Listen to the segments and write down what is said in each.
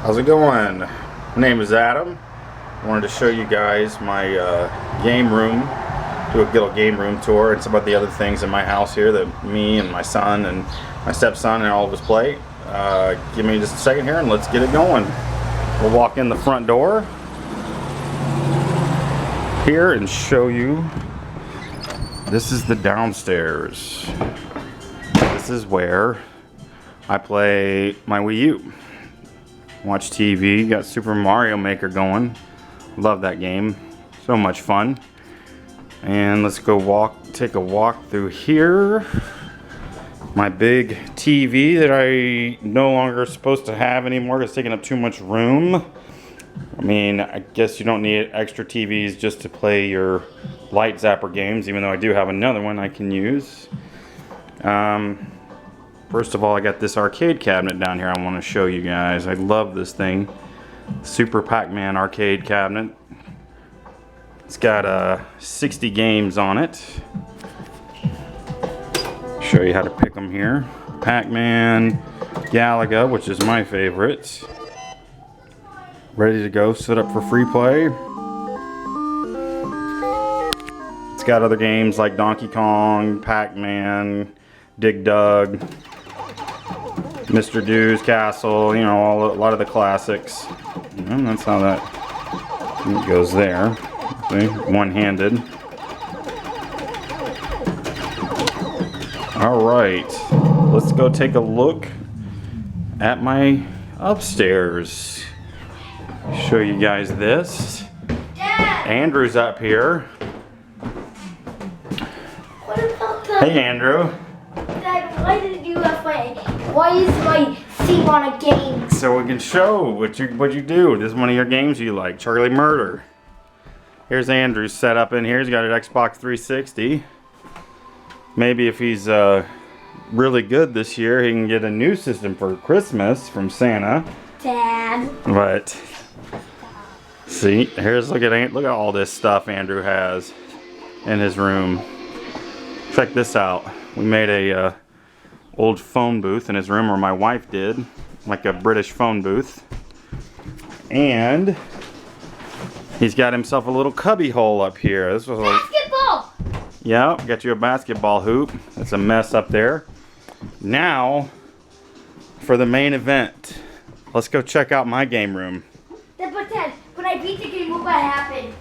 How's it going? My name is Adam. I wanted to show you guys my game room, do a little game room tour, and some of the other things in my house here that me and my son and my stepson and all of us play. Give me just a second here and let's get it going. We'll walk in the front door here and show you. This is the downstairs. This is where I play my Wii U. Watch TV, got Super Mario Maker going. Love that game, so much fun. And let's go take a walk through here. My big TV that I no longer supposed to have anymore because it's taking up too much room. I mean, I guess you don't need extra TVs just to play your light zapper games, even though I do have another one I can use. First of all, I got this arcade cabinet down here I want to show you guys. I love this thing. Super Pac-Man arcade cabinet. It's got 60 games on it. Show you how to pick them here. Pac-Man, Galaga, which is my favorite. Ready to go, set up for free play. It's got other games like Donkey Kong, Pac-Man, Dig Dug, Mr. Doo's Castle, you know, a lot of the classics. And that's how that goes there. See, one-handed. Alright, let's go take a look at my upstairs. Show you guys this. Dad! Andrew's up here. What about that? Hey, Andrew. Dad, why is my theme on a game? So we can show what you do. This is one of your games you like, Charlie Murder. Here's Andrew's set up in here. He's got an Xbox 360. Maybe if he's really good this year, he can get a new system for Christmas from Santa. Dad. But see, look at all this stuff Andrew has in his room. Check this out. We made a old phone booth in his room, or my wife did, like a British phone booth. And he's got himself a little cubby hole up here. This was basketball! Yeah, got you a basketball hoop. It's a mess up there. Now, for the main event. Let's go check out my game room. Dad, but Dad, when I beat the game, what might happen?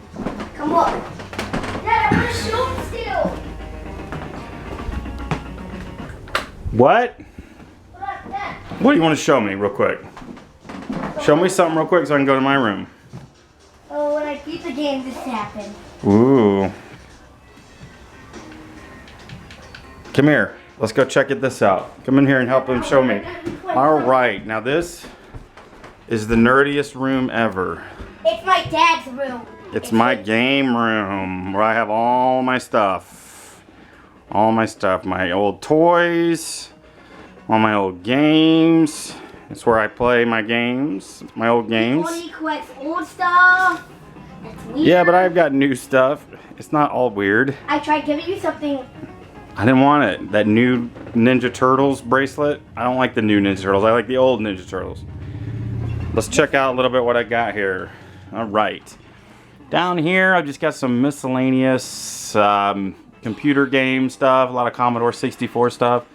Come on. Dad, I'm gonna show him still. What? Dad. What do you want to show me real quick? Show me something real quick so I can go to my room. Oh, when I beat the game, this happened. Ooh. Come here. Let's go check this out. Come in here and help him show me. Alright, now this is the nerdiest room ever. It's my dad's room. It's my game room where I have all my stuff. All my stuff. My old toys. All my old games. It's where I play my games. My old games. He only collects old stuff. That's weird. Yeah, but I've got new stuff. It's not all weird. I tried giving you something. I didn't want it. That new Ninja Turtles bracelet. I don't like the new Ninja Turtles. I like the old Ninja Turtles. Let's check out a little bit what I got here. Alright. Down here I've just got some miscellaneous computer game stuff. A lot of Commodore 64 stuff.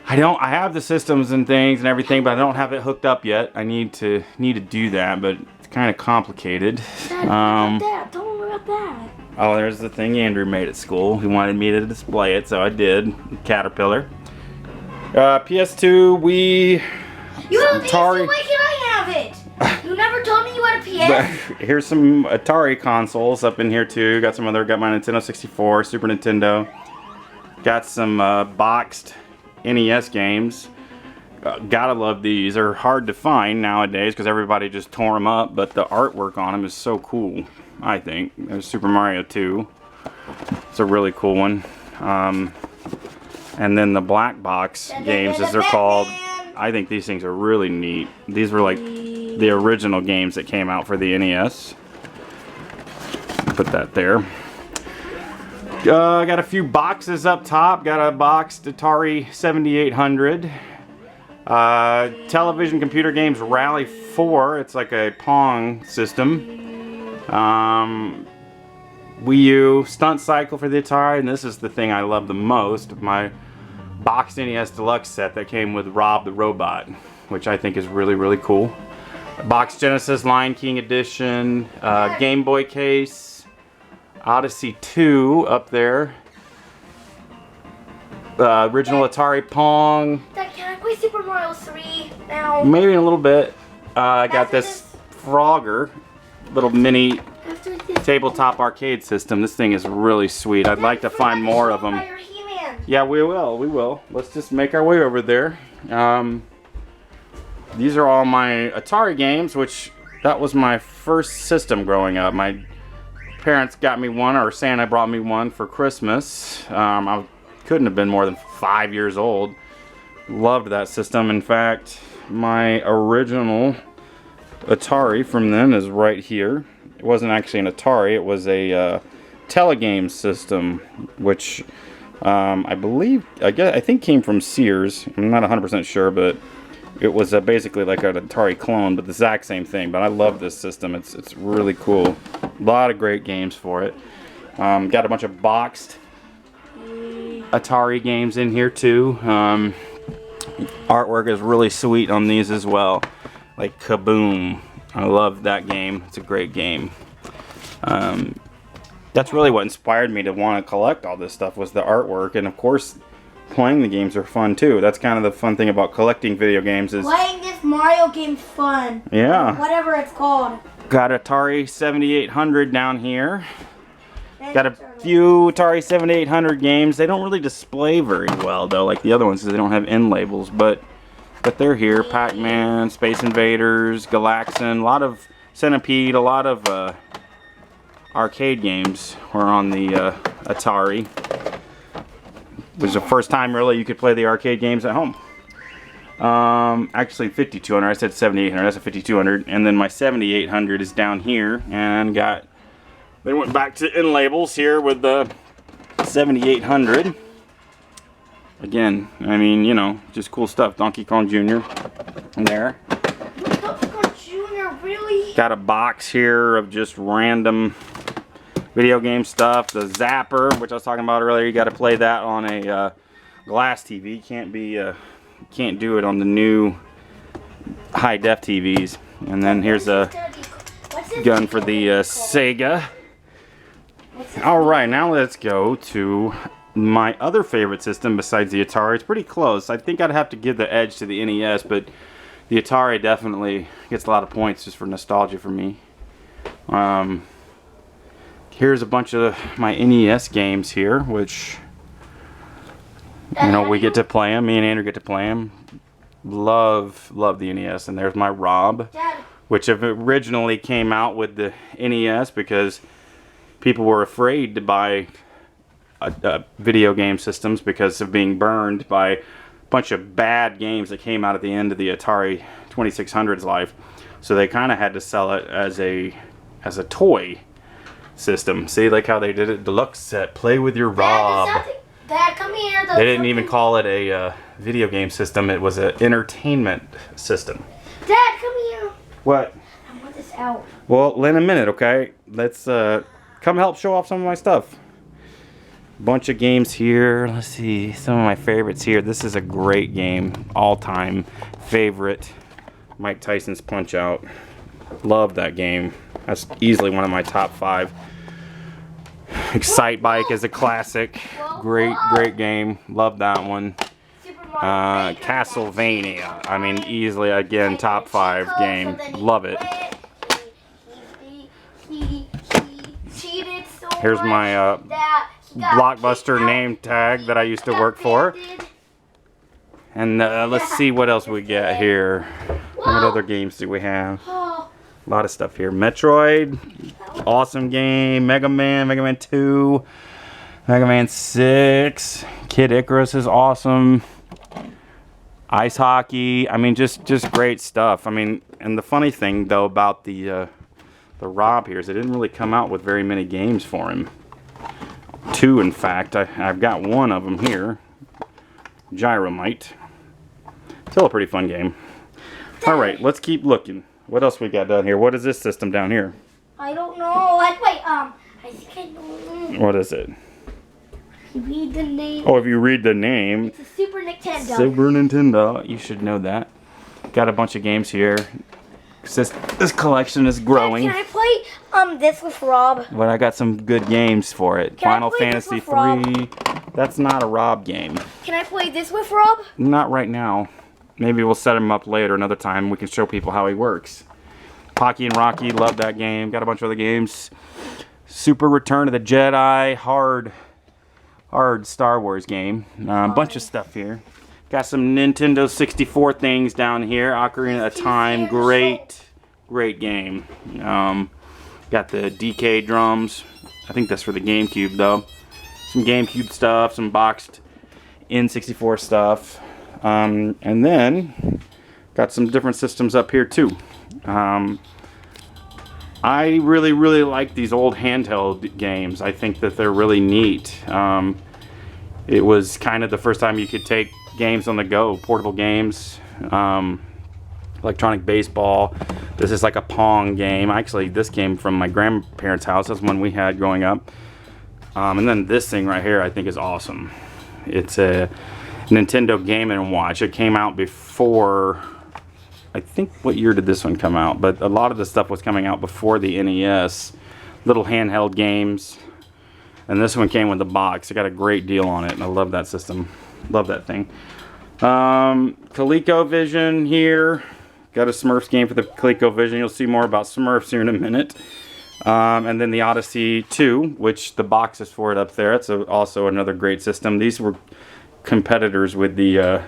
I have the systems and things and everything, but I don't have it hooked up yet. I need to do that, but it's kind of complicated. Dad, don't worry about that. Oh, there's the thing Andrew made at school. He wanted me to display it, so I did. Caterpillar. PS2, Wii, You have a Atari. PS2, why can I have it? You never told me you had a PS. Here's some Atari consoles up in here too. Got my Nintendo 64, Super Nintendo. Got some boxed NES games. Gotta love these. They're hard to find nowadays because everybody just tore them up, but the artwork on them is so cool, I think. There's Super Mario 2. It's a really cool one. And then the black box games, as they're called. I think these things are really neat. These were like the original games that came out for the NES. Put that there. Got a few boxes up top. Got a boxed Atari 7800. Television computer games Rally 4. It's like a Pong system. Wii U Stunt Cycle for the Atari, and this is the thing I love the most. My boxed NES Deluxe set that came with Rob the Robot, which I think is really, really cool. Box Genesis Lion King Edition, Game Boy case, Odyssey 2 up there. Original Atari Pong. Dad, can I play Super Mario 3 now? Maybe in a little bit. I got this Frogger, little mini tabletop arcade system. This thing is really sweet. I'd like to find more of them. Yeah, we will. Let's just make our way over there. These are all my Atari games, which that was my first system growing up. My parents got me one, or Santa brought me one for Christmas. I couldn't have been more than 5 years old. Loved that system. In fact, my original Atari from then is right here. It wasn't actually an Atari, it was a telegame system, which I think came from Sears. I'm not 100% sure, but it was basically like an Atari clone, but the exact same thing. But I love this system. It's really cool. A lot of great games for it. Got a bunch of boxed Atari games in here too. Artwork is really sweet on these as well. Like Kaboom. I love that game. It's a great game. That's really what inspired me to want to collect all this stuff, was the artwork, and of course playing the games are fun too. That's kind of the fun thing about collecting video games, is playing this Mario game's fun. Yeah. Whatever it's called. Got Atari 7800 down here. Got a few Atari 7800 games. They don't really display very well though, like the other ones, because they don't have end labels, but they're here. Pac-Man, Space Invaders, Galaxin, a lot of Centipede, a lot of arcade games were on the Atari. It was the first time really you could play the arcade games at home. Actually 5200, I said 7800, that's a 5200, and then my 7800 is down here, and they went back to end labels here with the 7800. Again, I mean, you know, just cool stuff. Donkey Kong Jr. in there. Donkey Kong Jr., really? Got a box here of just random video game stuff. The Zapper, which I was talking about earlier, you got to play that on a glass TV. Can't do it on the new high def TVs. And then here's a gun for the Sega. Alright, now let's go to my other favorite system besides the Atari. It's pretty close. I think I'd have to give the edge to the NES, but the Atari definitely gets a lot of points just for nostalgia for me. Here's a bunch of my NES games here, which, you know, we get to play them. Me and Andrew get to play them. Love the NES. And there's my Rob, which originally came out with the NES because people were afraid to buy video game systems because of being burned by a bunch of bad games that came out at the end of the Atari 2600's life. So they kind of had to sell it as a toy system. See, like how they did it, deluxe set, play with your Rob. Dad, come here. They didn't even call it a video game system. It was an entertainment system. Dad, come here. What? I want this out. Well, in a minute, okay? Let's come help show off some of my stuff. Bunch of games here. Let's see, some of my favorites here. This is a great game, all-time favorite. Mike Tyson's Punch-Out. Love that game. That's easily one of my top 5. Excite Bike is a classic. Great game. Love that one. Castlevania. I mean, easily, again, top 5 game. Love it. Here's my Blockbuster name tag that I used to work for. And let's see what else we get here. What other games do we have? A lot of stuff here. Metroid, awesome game. Mega Man 2, Mega Man 6. Kid Icarus is awesome. Ice hockey. I mean, just great stuff. I mean, and the funny thing though about the Rob here is they didn't really come out with very many games for him. 2, in fact. I've got one of them here. Gyromite. Still a pretty fun game. All right, let's keep looking. What else we got down here? What is this system down here? I don't know. Wait, I think I know. What is it? Read the name. Oh, if you read the name. It's a Super Nintendo. Super Nintendo. You should know that. Got a bunch of games here. This collection is growing. Dad, can I play this with Rob? But I got some good games for it. Can I Final play this Fantasy with Rob? 3. That's not a Rob game. Can I play this with Rob? Not right now. Maybe we'll set him up later another time. We can show people how he works. Pocky and Rocky, love that game. Got a bunch of other games. Super Return of the Jedi, hard Star Wars game. Bunch of stuff here. Got some Nintendo 64 things down here. Ocarina of Time, great game. Got the DK drums. I think that's for the GameCube though. Some GameCube stuff, some boxed N64 stuff. And then got some different systems up here too. I really like these old handheld games. I think that they're really neat. It was kind of the first time you could take games on the go, portable games, electronic baseball. This is like a Pong game. Actually, this came from my grandparents' house. That's one we had growing up. And then this thing right here I think is awesome. It's a Nintendo Game & Watch. It came out before, I think, what year did this one come out? But a lot of the stuff was coming out before the NES. Little handheld games. And this one came with the box. I got a great deal on it, and I love that system. Love that thing. ColecoVision here. Got a Smurfs game for the ColecoVision. You'll see more about Smurfs here in a minute. And then the Odyssey 2, which the box is for it up there. It's also another great system. These were competitors with the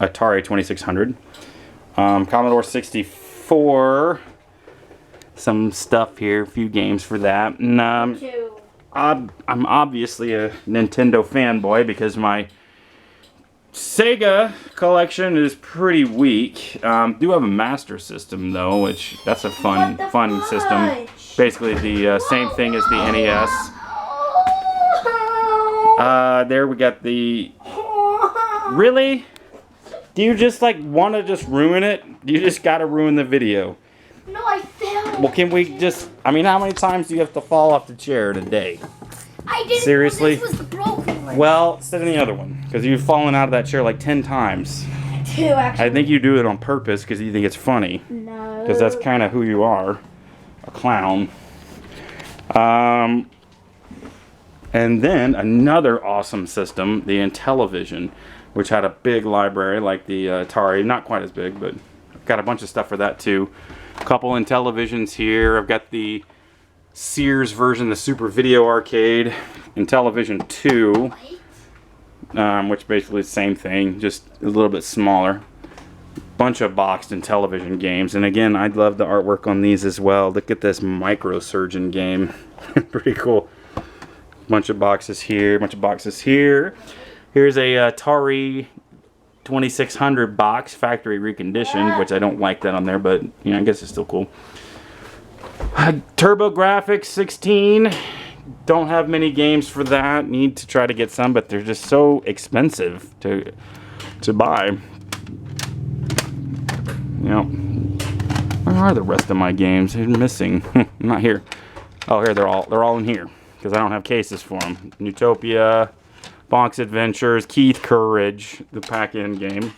Atari 2600. Commodore 64. Some stuff here. A few games for that. And, I'm obviously a Nintendo fanboy because my Sega collection is pretty weak. Do have a Master System though, which that's a fun system. Basically the same thing as the NES. There we got the. Really? Do you just like want to just ruin it? You just gotta ruin the video. No, I fell. Well, can we just? I mean, how many times do you have to fall off the chair in a day? I didn't. Seriously? This was the broken one. Well, sit in the other one because you've fallen out of that chair like 10 times. 2 actually. I think you do it on purpose because you think it's funny. No. Because that's kind of who you are, a clown. And then another awesome system, the Intellivision, which had a big library like the Atari. Not quite as big, but I've got a bunch of stuff for that too. A couple Intellivisions here. I've got the Sears version, the Super Video Arcade, Intellivision 2, which basically is the same thing, just a little bit smaller. Bunch of boxed Intellivision games, and again, I love the artwork on these as well. Look at this Microsurgeon game, pretty cool. Bunch of boxes here, bunch of boxes here. Here's a Atari 2600 box, factory reconditioned, which I don't like that on there, but you know, I guess it's still cool. TurboGrafx 16. Don't have many games for that. Need to try to get some, but they're just so expensive to buy. You know, where are the rest of my games? They're missing. Not here. Oh, here they're all in here because I don't have cases for them. Newtopia, Bonk's Adventures, Keith Courage, the pack-in game,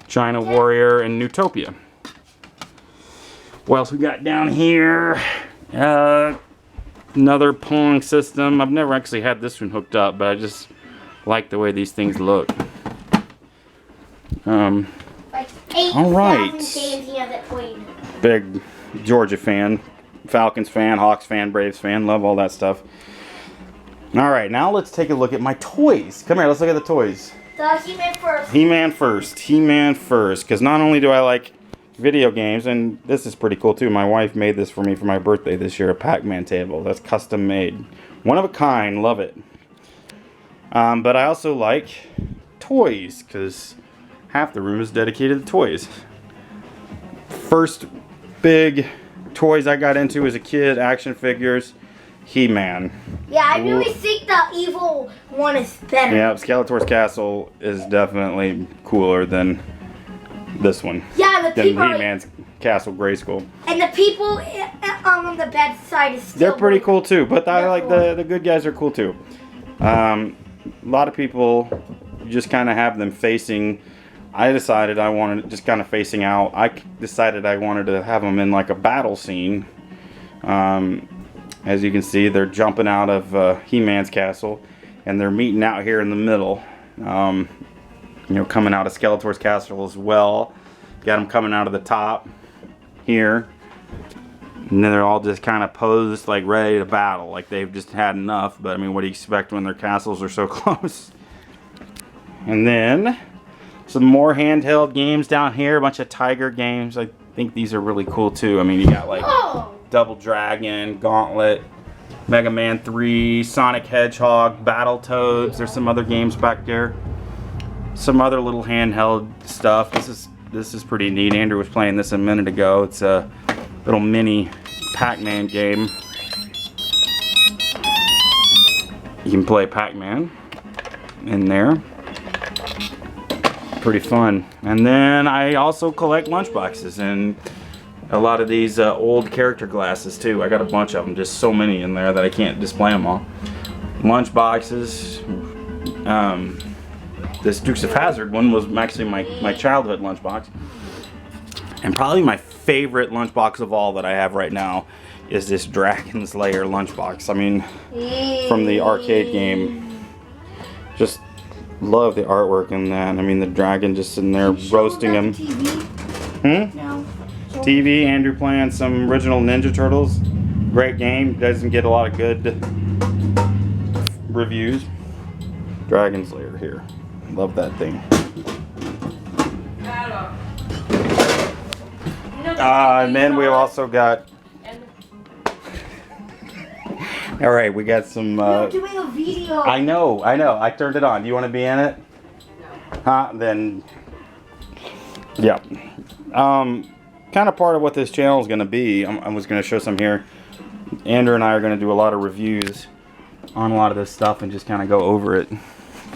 China Warrior, and Newtopia. What else we got down here? Another Pong system. I've never actually had this one hooked up, but I just like the way these things look. Like 8,000 all right. games he hasn't played. Big Georgia fan, Falcons fan, Hawks fan, Braves fan. Love all that stuff. All right, now let's take a look at my toys. Come here, let's look at the toys. He-Man first. He-Man first. He-Man first. Because not only do I like video games, and this is pretty cool too. My wife made this for me for my birthday this year, a Pac-Man table. That's custom made. One of a kind, love it. But I also like toys, because half the room is dedicated to toys. First big toys I got into as a kid, action figures, He-Man. Yeah, I really think the evil one is better. Yeah, Skeletor's Castle is definitely cooler than this one. Yeah, the Than people. He-Man's Castle Grayskull. And the people on the bad side is still. They're pretty cool too, but I They're like cool. the good guys are cool too. A lot of people just kind of have them facing. I decided I wanted just kind of facing out. I decided I wanted to have them in like a battle scene. As you can see, they're jumping out of He-Man's castle, and they're meeting out here in the middle. You know, coming out of Skeletor's castle as well. Got them coming out of the top here. And then they're all just kind of posed like ready to battle. Like they've just had enough. But I mean, what do you expect when their castles are so close? And then some more handheld games down here. A bunch of Tiger games. I think these are really cool too. I mean, you got like Double Dragon, Gauntlet, Mega Man 3, Sonic Hedgehog, Battletoads. There's some other games back there. Some other little handheld stuff. This is pretty neat. Andrew was playing this a minute ago. It's a little mini Pac-Man game. You can play Pac-Man in there. Pretty fun. And then I also collect lunchboxes and a lot of these old character glasses too. I got a bunch of them. Just so many in there that I can't display them all. Lunchboxes. This Dukes of Hazzard one was actually my childhood lunchbox. And probably my favorite lunchbox of all that I have right now is this Dragon's Lair lunchbox. I mean, from the arcade game. Just love the artwork in that. I mean, the dragon just in there roasting him. No. TV, Andrew playing some original Ninja Turtles. Great game. Doesn't get a lot of good reviews. Dragon's Lair here. Love that thing. And then we've also got. All right, we got some. We're doing a video. I know. I turned it on. Do you want to be in it? No. Huh? Then. Yeah. Kind of part of what this channel is going to be. I was going to show some here. Andrew and I are going to do a lot of reviews on a lot of this stuff and just kind of go over it.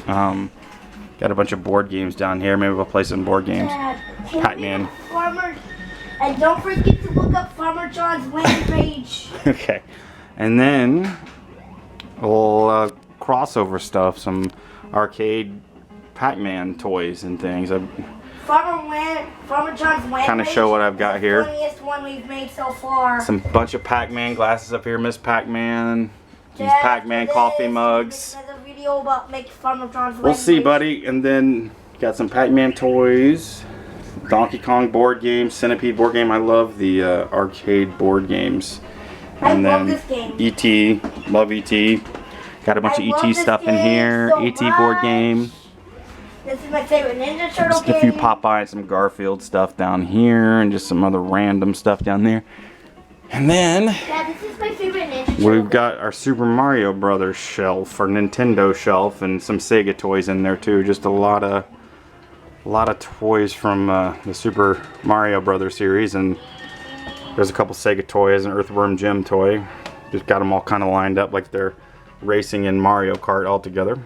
Got a bunch of board games down here. Maybe we'll play some board games. Dad, Pac-Man. Farmer, and don't forget to look up Farmer John's landing page. Okay. And then we'll crossover stuff. Some arcade Pac-Man toys and things. Farmer John's landing Kind of show what I've got here. The funniest one we've made so far. Some bunch of Pac-Man glasses up here. Miss Pac-Man. These Dad, Pac-Man for coffee this, mugs. Another video about making Farmer John's We'll landing see, page. buddy. And then got some Pac-Man toys. Donkey Kong board game. Centipede board game. I love the arcade board games. And I love then this game. E.T. Love E.T. Got a bunch I of love E.T. this stuff in game here. so E.T. board much. game. This is my favorite Ninja Turtle Just game. a few Popeye and some Garfield stuff down here. And just some other random stuff down there. And then Dad, this is my favorite Ninja Turtle we've got our Super Mario Brothers shelf, or Nintendo shelf, and some Sega toys in there too. Just a lot of toys from the Super Mario Brothers series, and there's a couple Sega toys, an Earthworm Jim toy. Just got them all kind of lined up like they're racing in Mario Kart all together.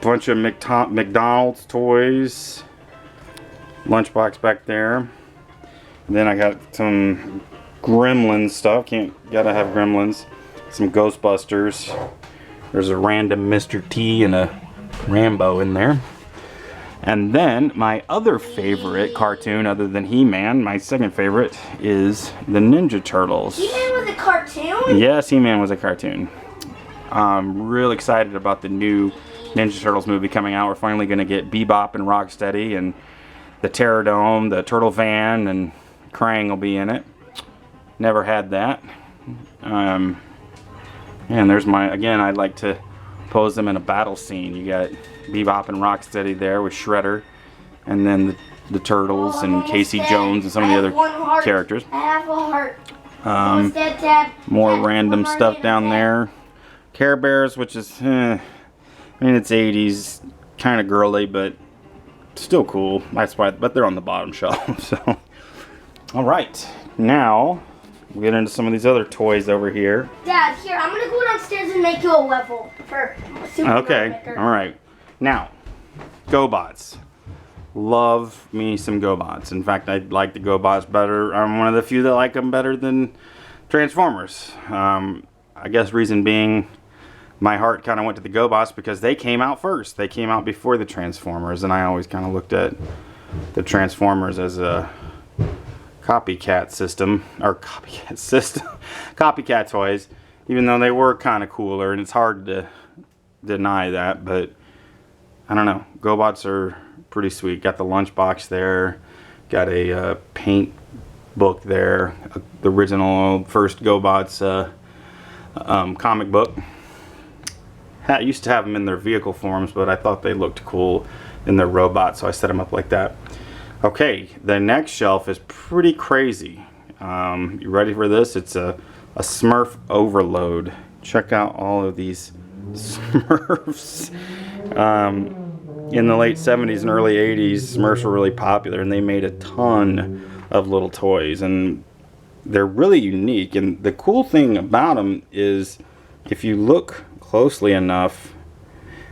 Bunch of McDonald's toys. Lunchbox back there. And then I got some Gremlins stuff. Gotta have Gremlins. Some Ghostbusters. There's a random Mr. T and a Rambo in there. And then my other favorite cartoon, other than He-Man, my second favorite is the Ninja Turtles. He-Man was a cartoon? Yes, He-Man was a cartoon. I'm real excited about the new Ninja Turtles movie coming out. We're finally going to get Bebop and Rocksteady and the Terrordome, the Turtle Van, and Krang will be in it. Never had that. And there's again, I'd like to pose them in a battle scene. You got Bebop and Rocksteady there with Shredder, and then the Turtles and Casey Jones and some of the other characters. I have a heart. Almost dead, Dad. More Dad, random one stuff heart down in there. Care Bears, which is, I mean, it's 80s, kind of girly, but still cool. That's why, but they're on the bottom shelf. So, all right, now we'll get into some of these other toys over here. Dad, here, I'm gonna go downstairs and make you a level for Super Mario Okay, Maker. all right. Now, GoBots. love me some GoBots. In fact, I like the GoBots better. I'm one of the few that like them better than Transformers. I guess reason being, my heart kind of went to the GoBots because they came out first. They came out before the Transformers, and I always kind of looked at the Transformers as a copycat system, or copycat toys, even though they were kind of cooler, and it's hard to deny that. But I don't know, GoBots are pretty sweet. Got the lunchbox there, got a paint book there, the original first GoBots comic book. I used to have them in their vehicle forms, but I thought they looked cool in their robot, so I set them up like that. Okay, the next shelf is pretty crazy. You ready for this? It's a Smurf overload. Check out all of these Smurfs. In the late 70s and early 80s, Smurfs were really popular, and they made a ton of little toys, and they're really unique. And the cool thing about them is, if you look closely enough,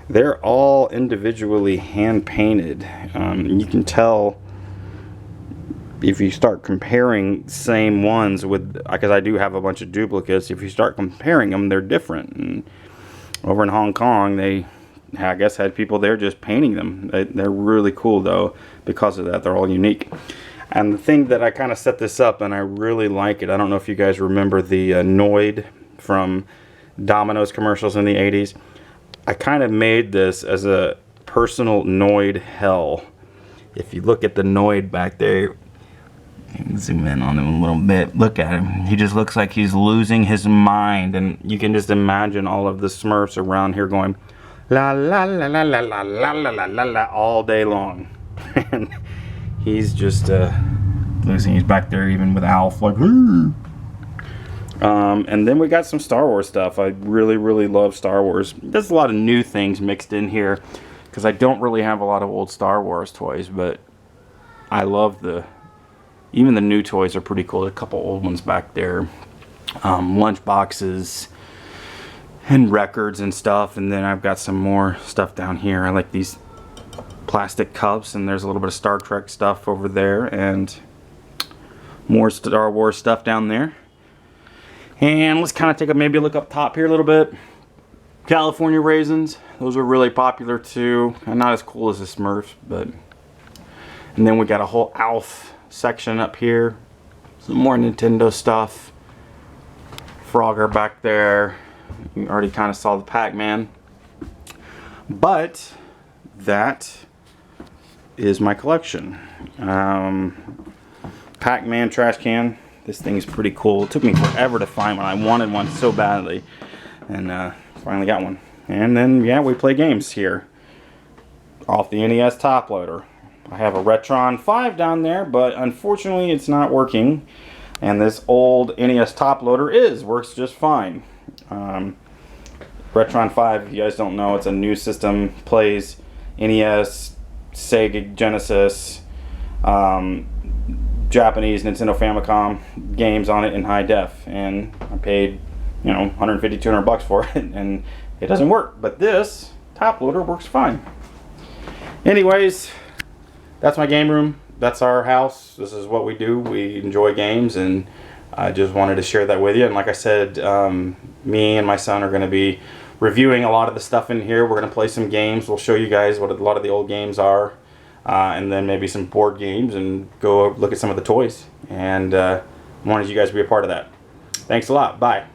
they're all individually hand painted. You can tell if you start comparing same ones with, because I do have a bunch of duplicates, if you start comparing them, they're different. And over in Hong Kong, they, I guess, had people there just painting them. They're really cool though because of that. They're all unique. And the thing that I kind of set this up, and I really like it, I don't know if you guys remember the Noid from Domino's commercials in the 80s. I kind of made this as a personal Noid hell. If you look at the Noid back there, zoom in on him a little bit, look at him. He just looks like he's losing his mind, and you can just imagine all of the Smurfs around here going la la la la la la la la la la la all day long. And he's just losing. He's back there even with Alf like and then we got some Star Wars stuff. I really love Star Wars. There's a lot of new things mixed in here because I don't really have a lot of old Star Wars toys, but I love even the new toys are pretty cool. A couple old ones back there, lunch boxes and records and stuff. And then I've got some more stuff down here. I like these plastic cups, and there's a little bit of Star Trek stuff over there, and more Star Wars stuff down there. And let's kind of take maybe a look up top here a little bit. California raisins, those are really popular too. And not as cool as the Smurfs, but. And then we got a whole Alf section up here. Some more Nintendo stuff. Frogger back there. You already kind of saw the Pac-Man. But that is my collection. Pac-Man trash can. This thing is pretty cool. It took me forever to find one. I wanted one so badly, and finally got one. And then, yeah, we play games here off the NES top loader. I have a Retron 5 down there, but unfortunately it's not working. And this old NES top loader works just fine. Retron 5, if you guys don't know, it's a new system. Plays NES, Sega Genesis, Japanese Nintendo Famicom games on it in high def, and I paid, you know, $150-200 for it, and it doesn't work. But this top loader works fine. Anyways, that's my game room. That's our house. This is what we do. We enjoy games, and I just wanted to share that with you. And like I said, me and my son are going to be reviewing a lot of the stuff in here. We're going to play some games. We'll show you guys what a lot of the old games are. And then maybe some board games, and go look at some of the toys. And I wanted you guys to be a part of that. Thanks a lot. Bye.